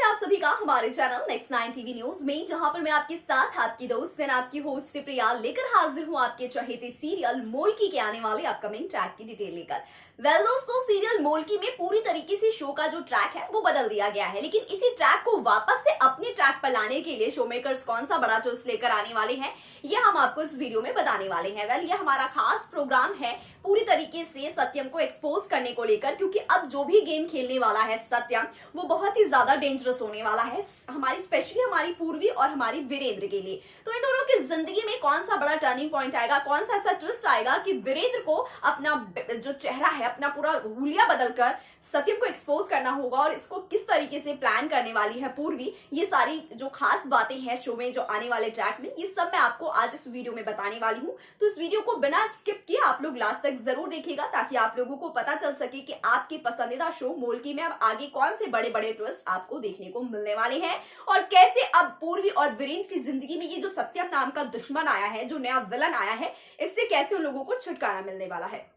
है आप सभी का हमारे चैनल नेक्स्ट 9 टीवी न्यूज में, जहां पर मैं आपके साथ आपकी दोस्त एंड आपकी होस्ट प्रिया लेकर हाजिर हूं आपके चहेते सीरियल मोल्की के आने वाले अपकमिंग ट्रैक की डिटेल लेकर। दोस्तों, सीरियल मोल्की में पूरी तरीके से शो का जो ट्रैक है वो बदल दिया गया है, लेकिन इसी ट्रैक को वापस से अपने ट्रैक पर लाने के लिए शो मेकर्स कौन सा बड़ा ट्विस्ट लेकर आने वाले हैं ये हम आपको इस वीडियो में बताने वाले हैं। ये हमारा खास प्रोग्राम है पूरी तरीके से सत्यम को एक्सपोज करने को लेकर, क्योंकि अब जो भी गेम खेलने वाला है सत्यम वो बहुत ही ज्यादा डेंजरस होने वाला है स्पेशली हमारी पूर्वी और हमारी वीरेंद्र के लिए। तो इन दोनों की जिंदगी में कौन सा बड़ा टर्निंग पॉइंट आएगा, कौन सा ऐसा ट्विस्ट आएगा कि वीरेंद्र को अपना जो चेहरा है, अपना पूरा हुलिया बदलकर सत्यम को एक्सपोज करना होगा और इसको किस तरीके से प्लान करने वाली है पूर्वी। ये सारी जो खास बातें हैं शो में जो आने वाले ट्रैक में, ये सब मैं आपको आज इस वीडियो में बताने वाली हूँ। तो इस वीडियो को बिना स्किप किए आप लोग लास्ट तक जरूर देखिएगा, ताकि आप लोगों को पता चल सके कि आपके पसंदीदा शो मोल्की में अब आगे कौन से बड़े बड़े ट्विस्ट आपको देखने को मिलने वाले हैं और कैसे अब पूर्वी और वीरेंद्र की जिंदगी में ये जो सत्यम नाम का दुश्मन आया है, जो नया विलन आया है, इससे कैसे उन लोगों को छुटकारा मिलने वाला है।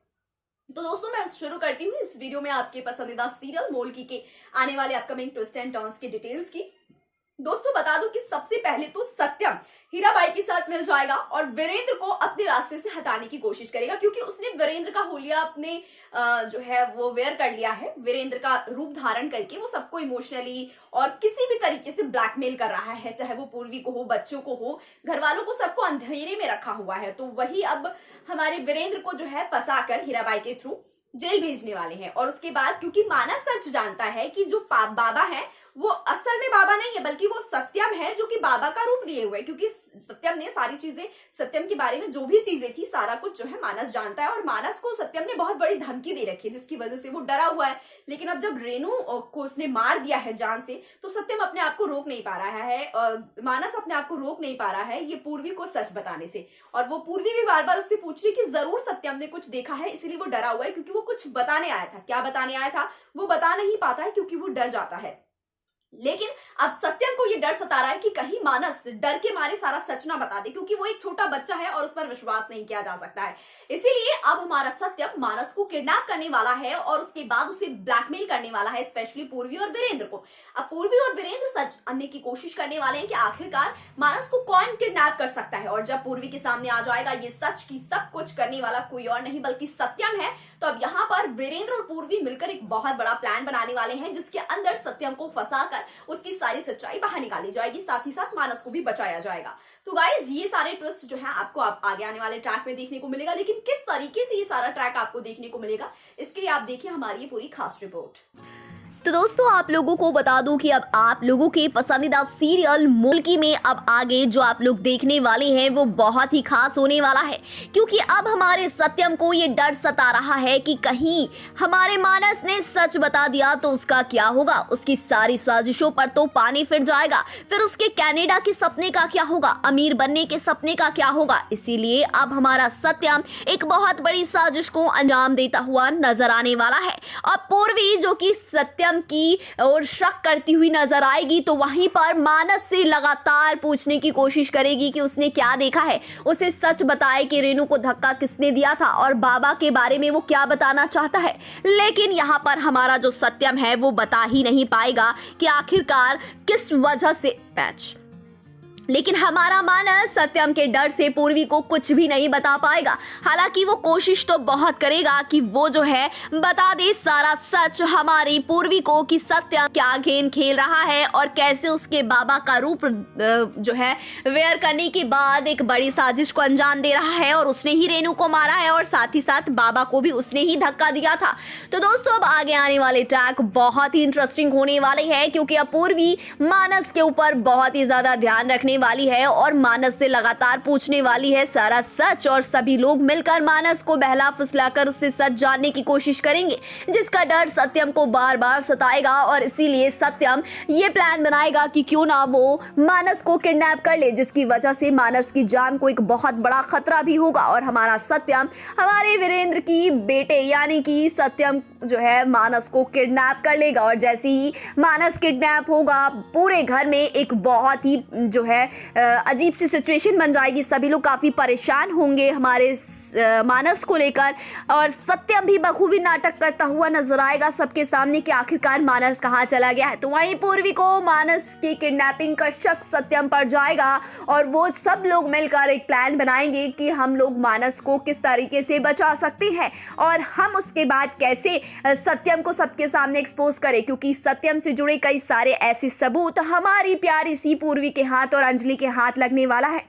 तो दोस्तों, मैं शुरू करती हूँ इस वीडियो में आपके पसंदीदा सीरियल मोल्की के आने वाले अपकमिंग ट्विस्ट एंड टर्न्स की डिटेल्स की। दोस्तों, बता दूं कि सबसे पहले तो सत्यम हीराबाई के साथ मिल जाएगा और वीरेंद्र को अपने रास्ते से हटाने की कोशिश करेगा, क्योंकि उसने वीरेंद्र का होलिया अपने जो है वो वेयर कर लिया है। वीरेंद्र का रूप धारण करके वो सबको इमोशनली और किसी भी तरीके से ब्लैकमेल कर रहा है, चाहे वो पूर्वी को हो, बच्चों को हो, घर वालों को, सबको अंधेरे में रखा हुआ है। तो वही अब हमारे वीरेंद्र को जो है फंसाकर हीराबाई के थ्रू जेल भेजने वाले हैं। और उसके बाद क्योंकि मानस सच जानता है कि जो बाबा है वो असल में बाबा नहीं है, बल्कि वो सत्यम है जो कि बाबा का रूप लिए हुए, क्योंकि सत्यम ने सारी चीजें, सत्यम के बारे में जो भी चीजें थी सारा कुछ जो है मानस जानता है। और मानस को सत्यम ने बहुत बड़ी धमकी दे रखी है, जिसकी वजह से वो डरा हुआ है। लेकिन अब जब रेनू को उसने मार दिया है जान से, तो सत्यम अपने आप को रोक नहीं पा रहा है, मानस अपने आप को रोक नहीं पा रहा है ये पूर्वी को सच बताने से। और वो पूर्वी भी बार बार उससे पूछ रही कि जरूर सत्यम ने कुछ देखा है, इसीलिए वो डरा हुआ है, क्योंकि वो कुछ बताने आया था। क्या बताने आया था वो बता नहीं पाता है, क्योंकि वो डर जाता है। लेकिन अब सत्यम को ये डर सता रहा है कि कहीं मानस डर के मारे सारा सच ना बता दे, क्योंकि वो एक छोटा बच्चा है और उस पर विश्वास नहीं किया जा सकता है। इसीलिए अब हमारा सत्यम मानस को किडनैप करने वाला है और उसके बाद उसे ब्लैकमेल करने वाला है, स्पेशली पूर्वी और वीरेंद्र को। अब पूर्वी और वीरेंद्र सच जानने की कोशिश करने वाले हैं कि आखिरकार मानस को कौन किडनैप कर सकता है। और जब पूर्वी के सामने आ जाएगा ये सच की सब कुछ करने वाला कोई और नहीं बल्कि सत्यम है, तो अब यहाँ पर वीरेंद्र और पूर्वी मिलकर एक बहुत बड़ा प्लान बनाने वाले हैं, जिसके अंदर सत्यम को फंसाकर उसकी सारी सच्चाई बाहर निकाली जाएगी, साथ ही साथ मानस को भी बचाया जाएगा। तो गाइज, ये सारे ट्विस्ट जो है आपको आगे आने वाले ट्रैक में देखने को मिलेगा, लेकिन किस तरीके से ये सारा ट्रैक आपको देखने को मिलेगा इसके लिए आप देखिए हमारी ये पूरी खास रिपोर्ट। तो दोस्तों, आप लोगों को बता दूं कि अब आप लोगों के पसंदीदा सीरियल मोल्की में अब आगे जो आप लोग देखने वाले हैं वो बहुत ही खास होने वाला है, क्योंकि अब हमारे सत्यम को ये डर सता रहा है कि कहीं हमारे मानस ने सच बता दिया तो उसका क्या होगा, उसकी सारी साजिशों पर तो पानी फिर जाएगा, फिर उसके कनाडा के सपने का क्या होगा, अमीर बनने के सपने का क्या होगा। इसीलिए अब हमारा सत्यम एक बहुत बड़ी साजिश को अंजाम देता हुआ नजर आने वाला है। और पूर्वी जो कि सत्यम की और शक करती हुई नजर आएगी, तो वहीं पर मानस से लगातार पूछने की कोशिश करेगी कि उसने क्या देखा है, उसे सच बताए कि रेनू को धक्का किसने दिया था और बाबा के बारे में वो क्या बताना चाहता है। लेकिन यहाँ पर हमारा जो सत्यम है वो बता ही नहीं पाएगा कि आखिरकार किस वजह से मैच। लेकिन हमारा मानस सत्यम के डर से पूर्वी को कुछ भी नहीं बता पाएगा। हालांकि वो कोशिश तो बहुत करेगा कि वो जो है बता दे सारा सच हमारी पूर्वी को कि सत्यम क्या गेम खेल रहा है और कैसे उसके बाबा का रूप जो है वेयर करने के बाद एक बड़ी साजिश को अंजाम दे रहा है और उसने ही रेनू को मारा है और साथ ही साथ बाबा को भी उसने ही धक्का दिया था। तो दोस्तों, अब आगे आने वाले ट्रैक बहुत ही इंटरेस्टिंग होने वाले हैं, क्योंकि अब पूर्वी मानस के ऊपर बहुत ही ज्यादा ध्यान रखने वाली है और मानस से लगातार पूछने वाली है सारा सच, और सभी लोग मिलकर मानस को बहला फुसलाकर उससे सच जानने की कोशिश करेंगे, जिसका डर सत्यम को बार बार सताएगा। और इसीलिए सत्यम ये प्लान बनाएगा कि क्यों ना वो मानस को किडनैप कर ले, जिसकी वजह से मानस की जान को एक बहुत बड़ा खतरा भी होगा और हमारा सत्यम हमारे वीरेंद्र की बेटे यानी कि सत्यम जो है मानस को किडनैप कर लेगा और जैसे ही मानस किडनैप होगा पूरे घर में एक बहुत ही जो है अजीब सी सिचुएशन बन जाएगी। सभी लोग काफ़ी परेशान होंगे हमारे मानस को लेकर और सत्यम भी बखूबी नाटक करता हुआ नजर आएगा सबके सामने कि आखिरकार मानस कहाँ चला गया है। तो वहीं पूर्वी को मानस की किडनैपिंग का शक सत्यम पर जाएगा और वो सब लोग मिलकर एक प्लान बनाएंगे कि हम लोग मानस को किस तरीके से बचा सकते हैं और हम उसके बाद कैसे सत्यम को सबके सामने एक्सपोज करें, क्योंकि सत्यम से जुड़े कई सारे ऐसे सबूत हमारी प्यारी सी पूर्वी के हाथ और अंजलि के हाथ लगने वाला है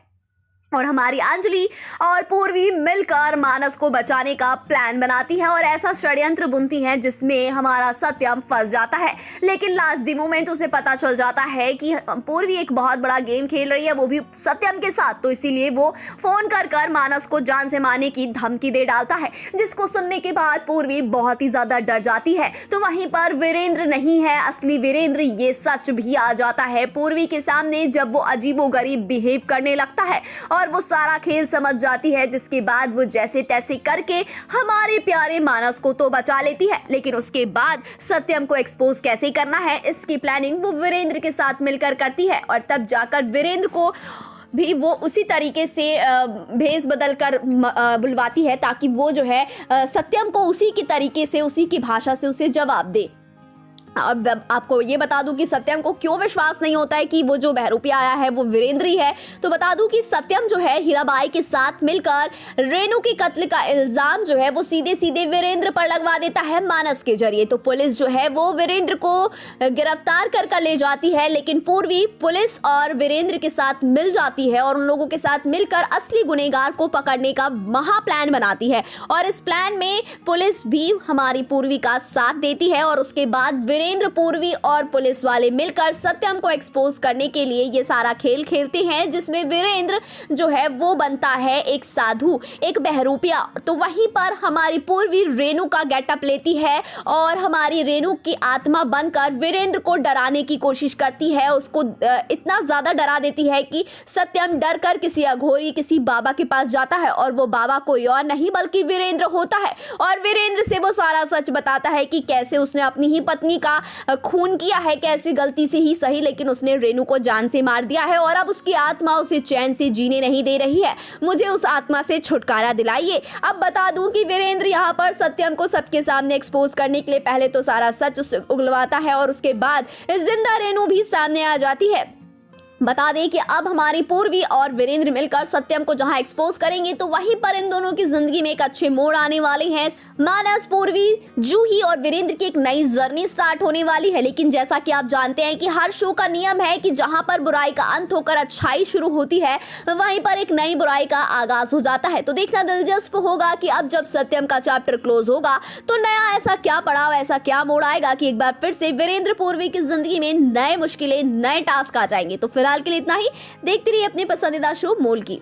और हमारी अंजलि और पूर्वी मिलकर मानस को बचाने का प्लान बनाती है और ऐसा षड्यंत्र बुनती है जिसमें हमारा सत्यम फंस जाता है। लेकिन लास्ट द मोमेंट उसे पता चल जाता है कि पूर्वी एक बहुत बड़ा गेम खेल रही है, वो भी सत्यम के साथ। तो इसीलिए वो फोन कर मानस को जान से मारने की धमकी दे डालता है, जिसको सुनने के बाद पूर्वी बहुत ही ज्यादा डर जाती है। तो वहीं पर वीरेंद्र नहीं है असली वीरेंद्र, ये सच भी आ जाता है पूर्वी के सामने जब वो अजीबोगरीब बिहेव करने लगता है और वो सारा खेल समझ जाती है, जिसके बाद वो जैसे तैसे करके हमारे प्यारे मानस को तो बचा लेती है। लेकिन उसके बाद सत्यम को एक्सपोज कैसे करना है इसकी प्लानिंग वो वीरेंद्र के साथ मिलकर करती है और तब जाकर वीरेंद्र को भी वो उसी तरीके से भेष बदल कर बुलवाती है ताकि वो जो है सत्यम को उसी की तरीके से उसी की भाषा से उसे जवाब दे। और आपको ये बता दूं कि सत्यम को क्यों विश्वास नहीं होता है कि वो जो बहरूपिया आया है वो वीरेंद्र ही है। तो बता दूं कि सत्यम जो है हीराबाई के साथ मिलकर रेनू के कत्ल का इल्जाम जो है वो सीधे सीधे वीरेंद्र पर लगवा देता है मानस के जरिए। तो पुलिस जो है वो वीरेंद्र को गिरफ्तार कर ले जाती है, लेकिन पूर्वी पुलिस और वीरेंद्र के साथ मिल जाती है और उन लोगों के साथ मिलकर असली गुनहगार को पकड़ने का महा प्लान बनाती है और इस प्लान में पुलिस भी हमारी पूर्वी का साथ देती है और उसके बाद वीरेंद्र पूर्वी और पुलिस वाले मिलकर सत्यम को एक्सपोज करने के लिए ये सारा खेल खेलते हैं, जिसमें वीरेंद्र जो है वो बनता है एक साधु, एक बहरूपिया। तो वहीं पर हमारी पूर्वी रेनू का गेटअप लेती है और हमारी रेनू की आत्मा बनकर वीरेंद्र को डराने की कोशिश करती है, उसको इतना ज्यादा डरा देती है कि सत्यम डर कर किसी अघोरी किसी बाबा के पास जाता है और वो बाबा कोई और नहीं बल्कि वीरेंद्र होता है और वीरेंद्र से वो सारा सच बताता है कि कैसे उसने अपनी ही पत्नी का खून किया है, कैसी गलती से ही सही लेकिन उसने रेनू को जान से मार दिया है और अब उसकी आत्मा उसे चैन से जीने नहीं दे रही है। मुझे उस आत्मा से छुटकारा दिलाइए। अब बता दूं कि वीरेंद्र यहाँ पर सत्यम को सबके सामने एक्सपोज करने के लिए पहले तो सारा सच उसे उगलवाता है और उसके बाद जिंदा रेनू भी सामने आ जाती है। बता दें कि अब हमारी पूर्वी और वीरेंद्र मिलकर सत्यम को जहां एक्सपोज करेंगे तो वहीं पर इन दोनों की जिंदगी में एक अच्छे मोड़ आने वाले हैं। मानस, पूर्वी, जूही और वीरेंद्र की एक नई जर्नी स्टार्ट होने वाली है। लेकिन जैसा कि आप जानते हैं कि हर शो का नियम है कि जहां पर बुराई का अंत होकर अच्छाई शुरू होती है वहीं पर एक नई बुराई का आगाज हो जाता है। तो देखना दिलचस्प होगा कि अब जब सत्यम का चैप्टर क्लोज होगा तो नया ऐसा क्या पड़ाव, ऐसा क्या मोड़ आएगा कि एक बार फिर से वीरेंद्र पूर्वी की जिंदगी में नए मुश्किलें, नए टास्क आ जाएंगे। तो फिलहाल के लिए इतना ही। देखते रहिए अपने पसंदीदा शो मोल की।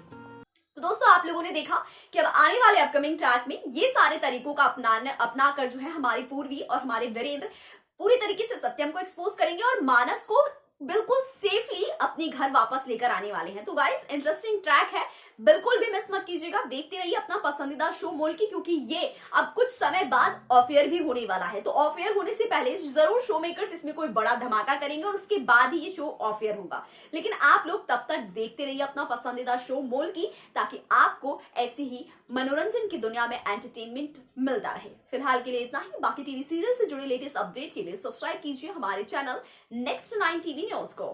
तो दोस्तों आप लोगों ने देखा कि अब आने वाले अपकमिंग ट्रैक में ये सारे तरीकों का अपना कर जो है हमारी पूर्वी और हमारे वीरेंद्र पूरी तरीके से सत्यम को एक्सपोज करेंगे और मानस को बिल्कुल सेफली अपने घर वापस लेकर आने वाले हैं। तो गाइस इंटरेस्टिंग ट्रैक है, बिल्कुल भी मिस मत कीजिएगा। देखते रहिए अपना पसंदीदा शो मोल की, क्योंकि ये अब कुछ समय बाद ऑफ एयर भी होने वाला है। तो ऑफ एयर होने से पहले जरूर शो मेकर्स इसमें कोई बड़ा धमाका करेंगे और उसके बाद ही ये शो ऑफ एयर होगा। लेकिन आप लोग तब तक देखते रहिए अपना पसंदीदा शो मोल की, ताकि आपको ऐसी ही मनोरंजन की दुनिया में एंटरटेनमेंट मिलता रहे। फिलहाल के लिए इतना ही। बाकी टीवी सीरियल से जुड़े लेटेस्ट अपडेट के लिए सब्सक्राइब कीजिए हमारे चैनल नेक्स्ट 9 टीवी न्यूज को।